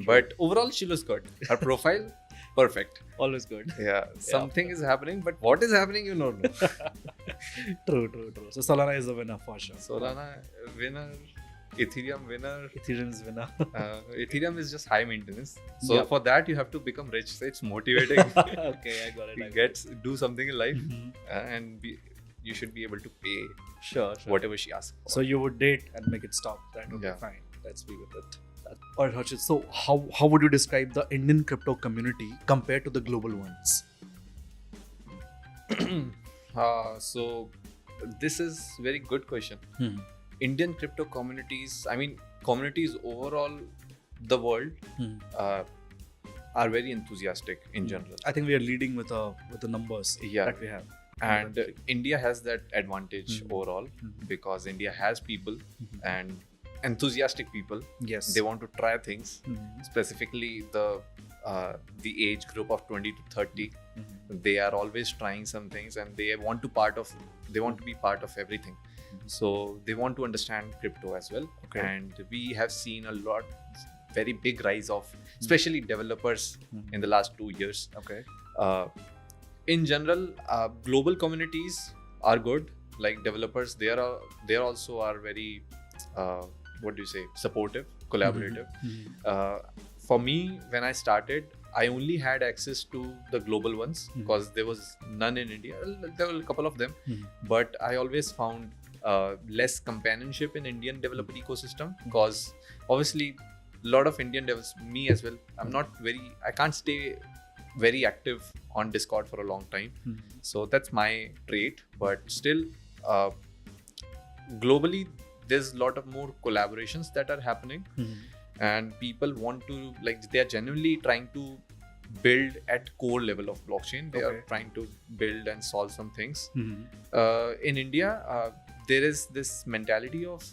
But overall, she looks good. Her profile, perfect. Always good. Yeah, something is happening, but what is happening, you don't know. True. So Solana is the winner for sure. Solana winner, Ethereum winner. Ethereum's winner. Ethereum is just high maintenance. So for that, you have to become rich. So it's motivating. Okay, I got it. Do something in life, and you should be able to pay Sure. whatever she asks for. So you would date and make it stop. That would be fine. Let's be with it. Alright, Harshit. So how would you describe the Indian crypto community compared to the global ones? So this is very good question. Indian crypto communities, I mean communities overall, the world are very enthusiastic in general. I think we are leading with the numbers that we have. And India has that advantage overall because India has people and enthusiastic people. Yes. They want to try things, specifically the age group of 20 to 30. They are always trying some things and they want to be part of everything. So they want to understand crypto as well. Okay. And we have seen a very big rise of especially developers in the last 2 years. Okay. In general, global communities are good. Like developers, they also are very supportive, collaborative. For me, when I started, I only had access to the global ones because there was none in India. There were a couple of them, but I always found less companionship in Indian developer ecosystem because obviously a lot of Indian devs, me as well, I can't stay very active on Discord for a long time. So that's my trait, but still globally there's a lot of more collaborations that are happening and people want to, like, they are genuinely trying to build at core level of blockchain. They are trying to build and solve some things. In India, there is this mentality of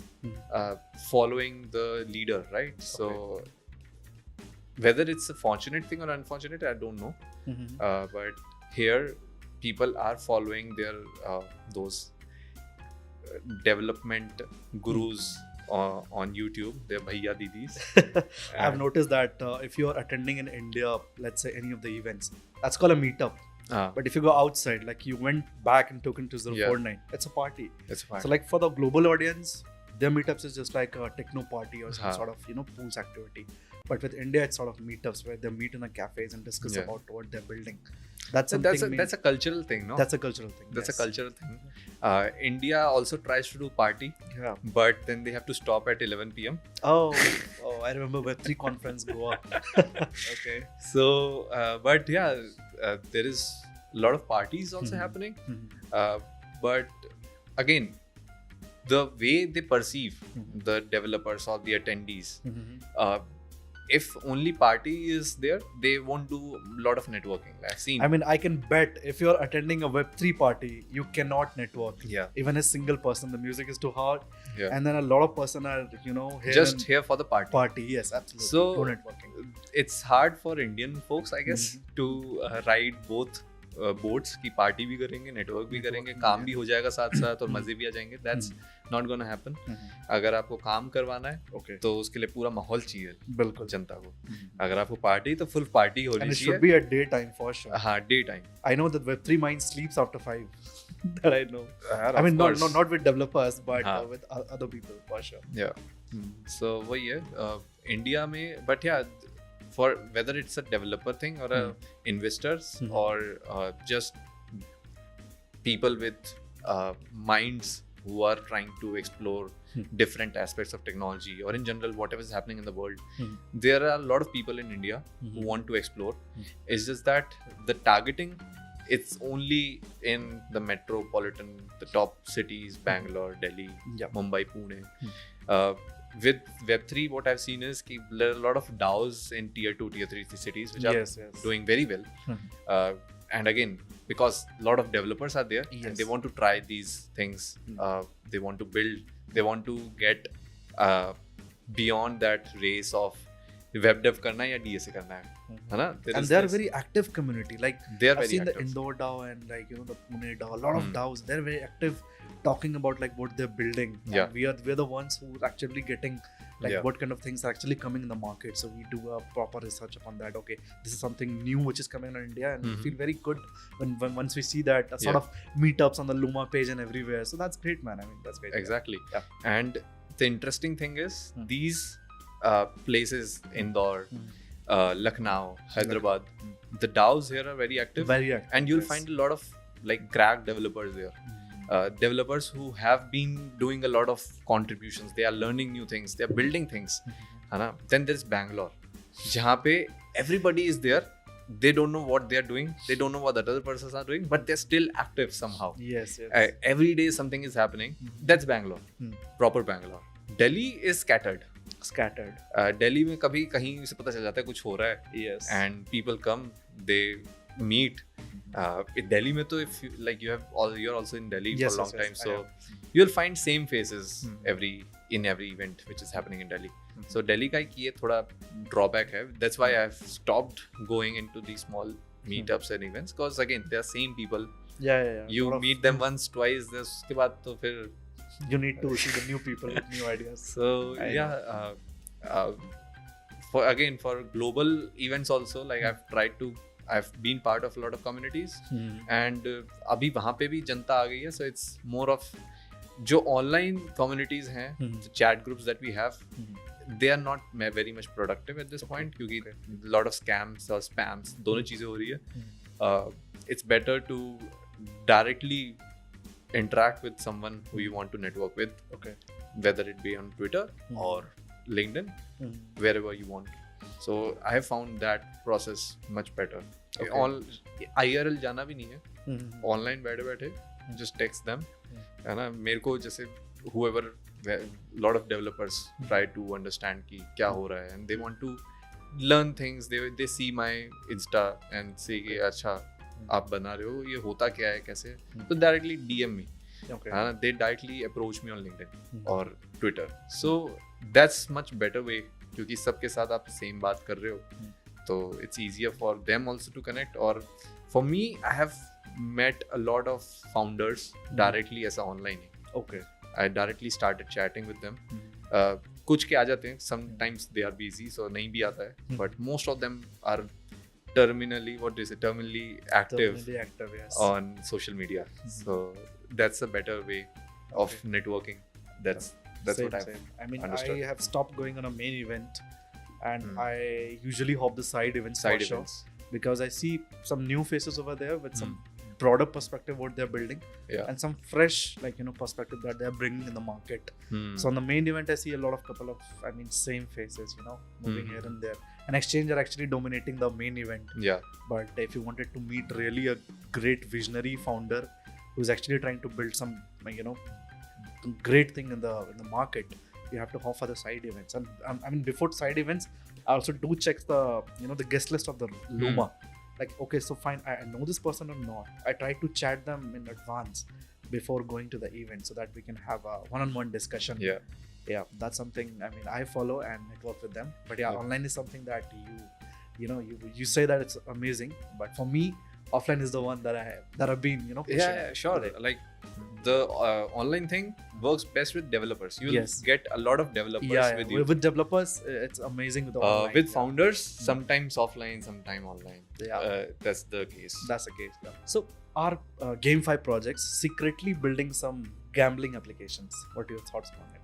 following the leader, right? So whether it's a fortunate thing or unfortunate, I don't know. But here, people are following their those development gurus on YouTube, their bhaiya didis. I've noticed that if you're attending in India, let's say any of the events, that's called a meetup. But if you go outside, like you went back in Token 2049, it's a party. It's a party. So like for the global audience, their meetups is just like a techno party or some sort of pools activity. But with India, it's sort of meetups where they meet in a cafes and discuss about what they're building. That's a cultural thing, no? That's a cultural thing. That's a cultural thing. India also tries to do party, but then they have to stop at 11 p.m. Oh, I remember Web3 conference Goa. Okay. So, but yeah, there is a lot of parties also happening. But again, the way they perceive the developers or the attendees, if only party is there, they won't do a lot of networking. I've seen. I mean, I can bet if you're attending a Web3 party, you cannot network. Yeah. Even a single person, the music is too hard. Yeah. And then a lot of person are, here for the party. Party, yes, absolutely. So, no networking. It's hard for Indian folks, I guess, to ride both boats की party भी करेंगे, network भी करेंगे, काम भी हो जाएगा साथ साथ और मजे भी आ जाएंगे. That's not gonna happen. अगर आपको काम करवाना है तो उसके लिए पूरा माहौल चाहिए बिल्कुल जनता को. अगर आपको पार्टी तो फुल पार्टी होनी चाहिए. And it should be at daytime for sure. हाँ, daytime. I know that Web3 mind sleeps after 5. That I know. I mean, not with developers, but with other people for sure. Yeah. So वही है India में, but yeah, for whether it's a developer thing or a investors or just people with minds who are trying to explore different aspects of technology, or in general whatever is happening in the world, there are a lot of people in India who want to explore. It's just that the targeting, it's only in the metropolitan, the top cities, Bangalore, Delhi, Mumbai, Pune. With Web3, what I've seen is there are a lot of DAOs in tier 2, tier 3 cities which are doing very well. And again, because a lot of developers are there and they want to try these things, they want to build, they want to get beyond that race of web dev karna hai ya DSA karna hai, and they are very active community. Like I've seen active. The Indore DAO and like the Pune DAO, a lot of DAOs. They're very active, talking about like what they're building. Yeah, and we're the ones who are actually getting like what kind of things are actually coming in the market. So we do a proper research upon that. Okay, this is something new which is coming in India, and we feel very good when once we see that sort of meetups on the Luma page and everywhere. So that's great, man. I mean, that's great. Exactly. Yeah. And the interesting thing is these places, Indore, Lucknow, Hyderabad, the DAOs here are very active. And you'll find a lot of like crack developers there. Developers who have been doing a lot of contributions. They are learning new things. They are building things. Then there's Bangalore, jahan pe everybody is there. They don't know what they are doing. They don't know what the other persons are doing, but they're still active somehow. Yes. Every day something is happening. That's Bangalore. Proper Bangalore. Delhi is scattered. Delhi में कभी कहीं से पता चल जाता है कुछ हो रहा है. Yes. And people come, they meet. In Delhi में तो if you, like you're also in Delhi for a long time, so you'll find same faces in every event which is happening in Delhi. So Delhi का एक ये थोड़ा drawback है. That's why I've stopped going into these small meetups and events, because again they are same people. Yeah. You meet them once, twice. उसके बाद तो फिर you need to see the new people with new ideas. So for global events also, like I've been part of a lot of communities, and अभी वहाँ पे भी जनता आ गई है. So it's more of जो online communities हैं, the chat groups that we have, they are not very much productive at this point, क्योंकि a lot of scams or spams दोनों चीजें हो रही है. It's better to directly interact with someone who you want to network with, whether it be on Twitter or LinkedIn, wherever you want. So I have found that process much better. All IRL जाना भी नहीं है, online बैठे just text them, है ना. मेरे को जैसे whoever, lot of developers try to understand कि क्या हो रहा है, and they want to learn things. They see my Insta and say कि अच्छा आप बना रहे हो, ये होता क्या है, कैसे. So directly DM me. They directly approach me on LinkedIn or Twitter. So that's much better way, क्योंकि सबके साथ आप same बात कर रहे हो, तो it's easier for them also to connect. Or for me, I have met a lot of founders directly as a online. I directly started chatting with them. कुछ के आ जाते हैं, sometimes they are busy, so नहीं भी आता है, but most of them are terminally active yes. on social media. So that's a better way of networking. That's what I've understood. I have stopped going on a main event, and I usually hop the side events, because I see some new faces over there with some broader perspective what they're building, and some fresh perspective that they're bringing in the market. So on the main event, I see a lot of same faces, moving here and there. And Exchange are actually dominating the main event. But if you wanted to meet really a great visionary founder who's actually trying to build some great thing in the market, you have to hop for the side events. And before side events, I also do check the the guest list of the Luma. Like, okay, so fine, I know this person or not. I try to chat them in advance before going to the event, so that we can have a one-on-one discussion. That's something I follow and network with them. But online is something that you say that it's amazing, but for me, offline is the one that I've been pushing. Sure. Like the online thing works best with developers. You'll get a lot of developers with you. With developers, it's amazing with the online. With founders, sometimes offline, sometimes online. That's the case. That's the case. So our GameFi projects secretly building some gambling applications. What are your thoughts on it?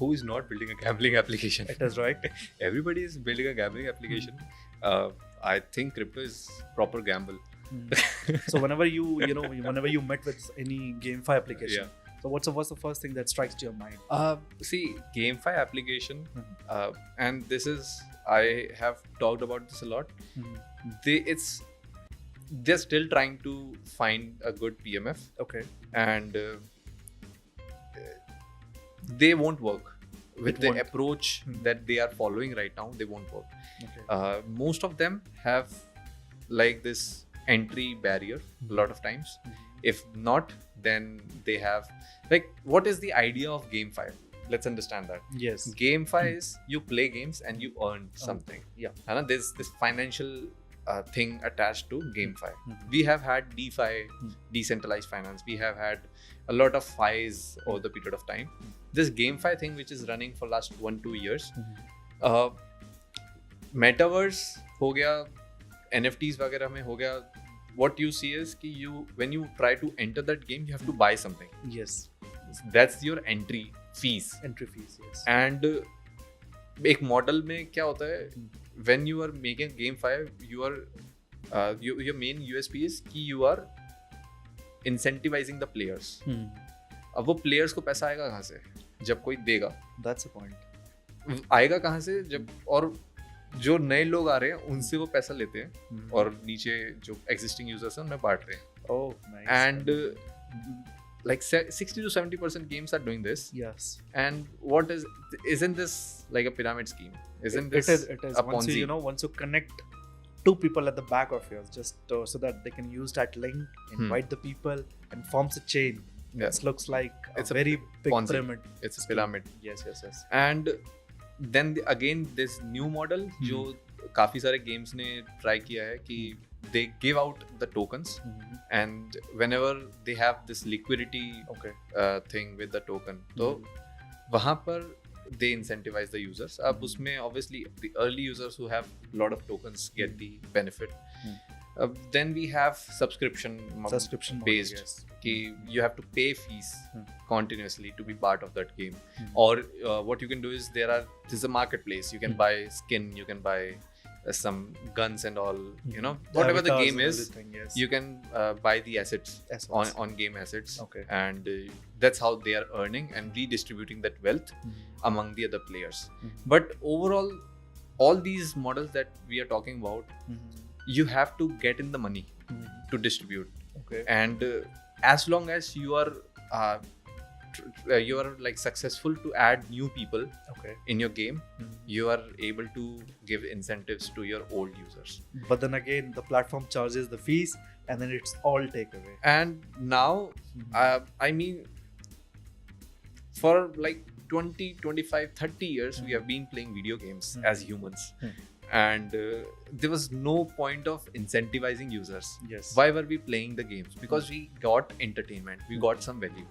who is not building a gambling application? It is, right? Everybody is building a gambling application. I think crypto is proper gamble. So whenever whenever you met with any GameFi application, Yeah. so what's the first thing that strikes to your mind? See, GameFi application, and this is, I have talked about this a lot. They're still trying to find a good PMF, Okay. and they won't work with the won't. approach that they are following right now. They won't work. Okay. Most of them have like this entry barrier a lot of times. If not, then they have like, what is the idea of GameFi? Let's understand that. Yes. GameFi is you play games and you earn something. Yeah. And there's this financial thing attached to GameFi. We have had DeFi, decentralized finance. We have had a lot of FIs over the period of time. This GameFi thing, which is running for last 1-2 years, metaverse हो गया, NFTs वगैरह में हो गया. What you see is कि when you try to enter that game, you have to buy something. Yes. That's your entry fees. Entry fees. Yes. And एक model में क्या होता है, when you are making GameFi, your main USP is कि you are incentivizing the players. अब वो players को पैसा आएगा कहाँ से? जब कोई देगा. That's the point. आएगा कहाँ से? जब और जो नए लोग आ रहे हैं उनसे वो पैसा लेते हैं और नीचे जो existing users हैं उनमें बांट रहे हैं. Oh, nice. And like 60 to 70% games are doing this. Yes. And isn't this like a pyramid scheme? Isn't this it is. a Ponzi? Once you connect two people at the back of yours, just so that they can use that link, invite the people, and forms a chain. Yeah. It looks like It's a a very big Ponzi. pyramid. It's a pyramid. Yes. And then again this new model जो काफी सारे games ने try किया है कि they give out the tokens, and whenever they have this liquidity thing with the token, तो वहाँ पर they incentivize the users. अब उसमें obviously the early users who have a lot of tokens get the benefit. Then we have subscription Subscription model, based yes. कि you have to pay fees continuously to be part of that game. Or what you can do is this is a marketplace. You can buy skin, you can buy some guns and all, whatever the Avatars game and is, everything, yes. you can buy the assets on game assets. Okay. And that's how they are earning and redistributing that wealth among the other players. But overall, all these models that we are talking about, you have to get in the money to distribute. Okay. And as long as you are like successful to add new people in your game, you are able to give incentives to your old users. But then again, the platform charges the fees, and then it's all takeaway. And now, I mean, for like 20, 25, 30 years, we have been playing video games as humans. And there was no point of incentivizing users. Yes. Why were we playing the games? Because we got entertainment, we got some value.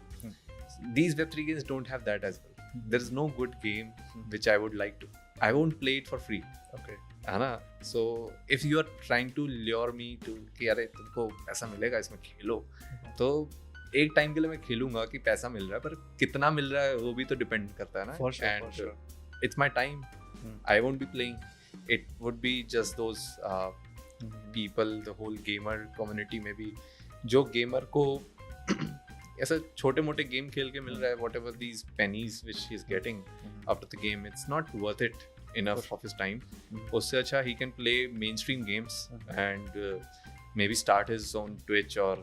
These Web3 games don't have that as well. There is no good game which I would like to. I won't play it for free. Okay. है ना? So if you are trying to lure me to कि अरे तुमको पैसा मिलेगा इसमें खेलो, तो एक टाइम के लिए मैं खेलूंगा कि पैसा मिल रहा है, पर कितना मिल रहा है वो भी तो डिपेंड करता है ना. For sure, and for sure. It's my time. I won't be playing. It would be just those people, the whole gamer community maybe, जो gamer को ऐसा छोटे मोटे गेम खेल के मिल रहा है, whatever these pennies which he is getting after the game, it's not worth it enough of his time. उससे अच्छा he can play mainstream games and maybe start his own Twitch or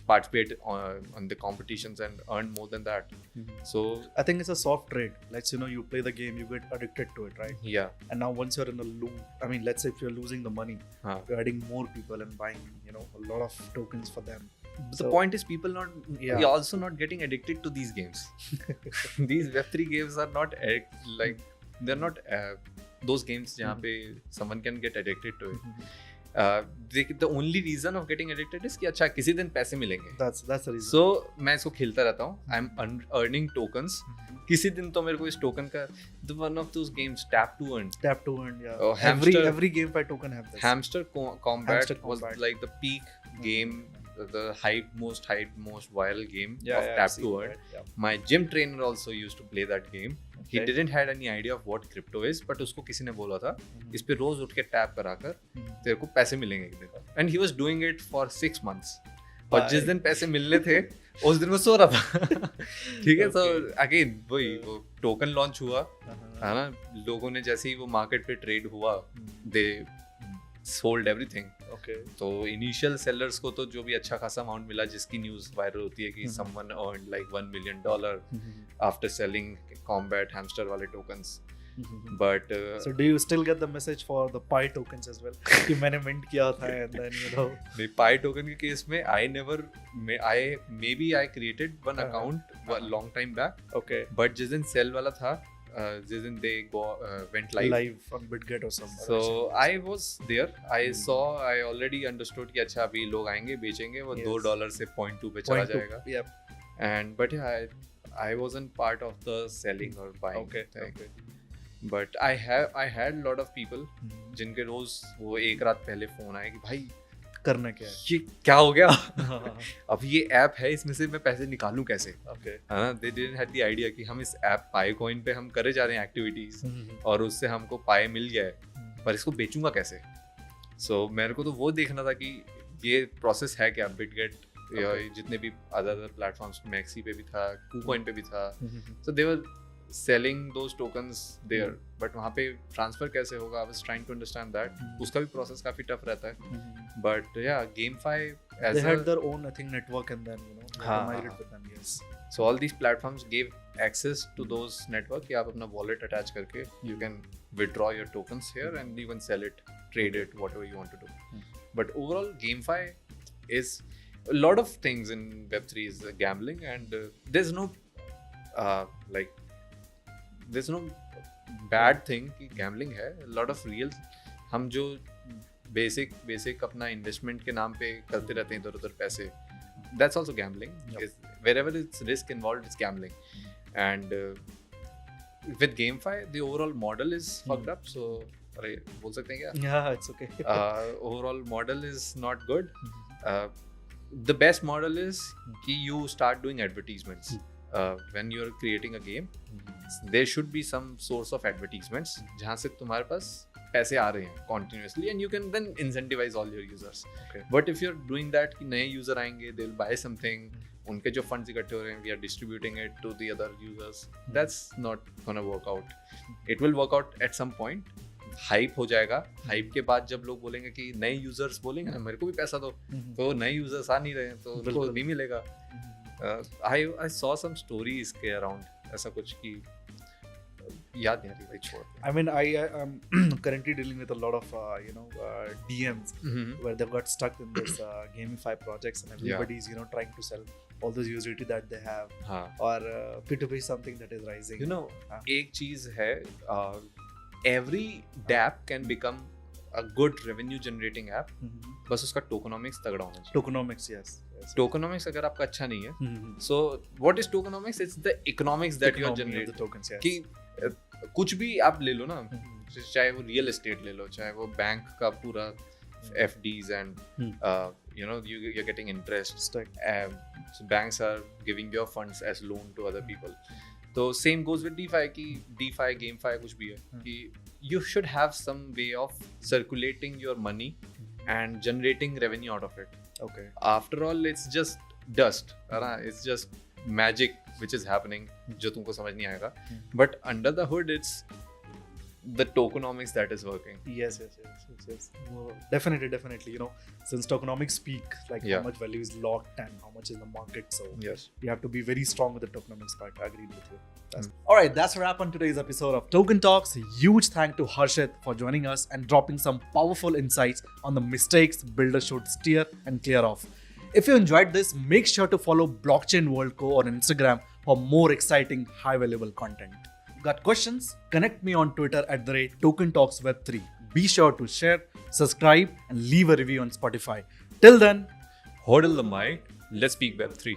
participate on the competitions and earn more than that. So I think it's a soft trade. Let's you play the game, you get addicted to it, right? yeah. And now once you're in a loop, I mean, let's say if you're losing the money, you're adding more people and buying, a lot of tokens for them. But the point is, people are also not getting addicted to these games. These Web3 games are not like, they're not those games जहाँ पे someone can get addicted to it. The only reason of getting addicted is कि अच्छा किसी दिन पैसे मिलेंगे. That's the reason. So मैं इसको खेलता रहता हूँ. I'm earning tokens. किसी दिन तो मेरे को इस token का, the one of those games, tap to earn. Tap to earn, yeah. Hamster, every GameFi token have this. Hamster Combat Hamster was Combat. like the peak game the most viral game of I've tap seen to earn. that, yeah. My gym trainer also used to play that game. He Okay. didn't had any idea of what crypto is, but उसको किसी ने बोला था इस पे रोज उठ के tap कराकर तेरे को पैसे मिलेंगे एक दिन. And he was doing it for 6 months. और जिस दिन पैसे मिलने थे उस दिन वो सो रहा था. ठीक है. तो अगेन वही वो टोकन लॉन्च हुआ है ना. लोगों ने जैसे ही वो मार्केट पे ट्रेड हुआ दे सोल्ड एवरीथिंग. Okay. तो इनिशियल सेलर्स को तो जो भी अच्छा खासा अमाउंट मिला, जिसकी न्यूज़ वायरल होती है कि someone earned like $1 million after selling combat hamster वाले tokens. But So do you still get the message for the Pi tokens as well? कि मैंने mint किया था and then you know. Pi token के case में I created one account long time back. Okay. But जिस दिन cell वाला था, जिस दिन they went live, Live on BitGet or something. so I was there. I already understood कि अच्छा अभी लोग आएंगे बेचेंगे, वो Yes. $2 से 0.2 पे चला 0.2. जाएगा. Yep. And but yeah, I wasn't part of the selling or buying Okay. thing. Okay. But I had lot of people जिनके रोज वो एक रात पहले फोन आए कि भाई करना क्या है? ये क्या हो गया. अब ये ऐप है, इसमें से मैं पैसे निकालूं कैसे. Okay. है ना. They didn't had the idea कि हम इस ऐप पाई कॉइन पे हम करे जा रहे हैं एक्टिविटीज और उससे हमको पाई मिल गया है, पर इसको बेचूंगा कैसे. सो मेरे को तो वो देखना था कि ये प्रोसेस है क्या. बिटगेट या जितने भी अदर प्लेटफॉर्म्स, मैक्सी पे भी था, कूकॉइन पे भी था. सो दे वर selling those tokens there, but वहाँ पे ट्रांसफर कैसे होगा. I was trying to understand that. उसका भी प्रोसेस काफी टफ रहता है. But yeah, GameFi as They had their own, I think, network and then you know they हाँ, migrated with them. Yes. so all these platforms gave access to those network कि आप अपना wallet attach करके you can withdraw your tokens here and you can sell it, trade it, whatever you want to do. But overall, GameFi is a lot of things in Web3 is gambling, and there's no there's no bad thing कि gambling है. A lot of real हम जो basic अपना investment के नाम पे करते रहते हैं इधर उधर पैसे, that's also gambling. Wherever it's risk involved, it's gambling. And with GameFi, the overall model is fucked up. So अरे बोल सकते हैं क्या? Yeah, it's okay. Overall model is not good. The best model is कि you start doing advertisements. When you're creating a game, there should be some source of advertisements जहाँ से तुम्हारे पास पैसे आ रहे हैं continuously, and you can then incentivize all your users. Okay. But if you're doing that कि नए user आएंगे, they'll buy something, उनके जो funds इकट्ठे हो रहे हैं, we are distributing it to the other users. That's not gonna work out. It will work out at some point. Hype हो जाएगा. हाइप के बाद जब लोग बोलेंगे कि नए यूजर्स बोलेंगे ना मेरे को भी पैसा दो, तो नए यूजर्स आ नहीं रहे हैं तो उनको नहीं मिलेगा. I saw some stories के around ऐसा कुछ कि याद नहीं आ रही भाई, छोड़. I mean, I am currently dealing with a lot of DMs where they've got stuck in this gamify projects and everybody's trying to sell all this utility that they have. हाँ. or P2P is something that is rising. You know, एक चीज है, every DApp can become a good revenue generating app. बस उसका tokenomics तगड़ा होना चाहिए. Tokenomics, yes. Tokenomics अगर आपका अच्छा नहीं है, so what is tokenomics? It's the economics that you are generating. The tokens, yes. कि कुछ भी आप ले लो ना, चाहे वो रियल एस्टेट ले लो, चाहे वो बैंक का पूरा FDs and you're getting interest. So banks are giving your funds as loan to other people. So same goes with DeFi कि DeFi, GameFi कुछ भी है कि you should have some way of circulating your money and generating revenue out of it. Okay. After all, it's just dust. It's just magic which is happening जो तुमको समझ नहीं आएगा. But under the hood, it's the tokenomics that is working. Yes. Well, definitely. Since tokenomics speak like how much value is locked and how much is in the market, so yes, you have to be very strong with the tokenomics part. I agree with you. Alright, that's a wrap on today's episode of Token Talks. Huge thank to Harshit for joining us and dropping some powerful insights on the mistakes builders should steer and clear of. If you enjoyed this, make sure to follow Blockchain World Co on Instagram for more exciting, high valuable content. Got questions? Connect me on Twitter @TokenTalksWeb3. Be sure to share, subscribe, and leave a review on Spotify. Till then, hodl the mic. Let's speak Web3.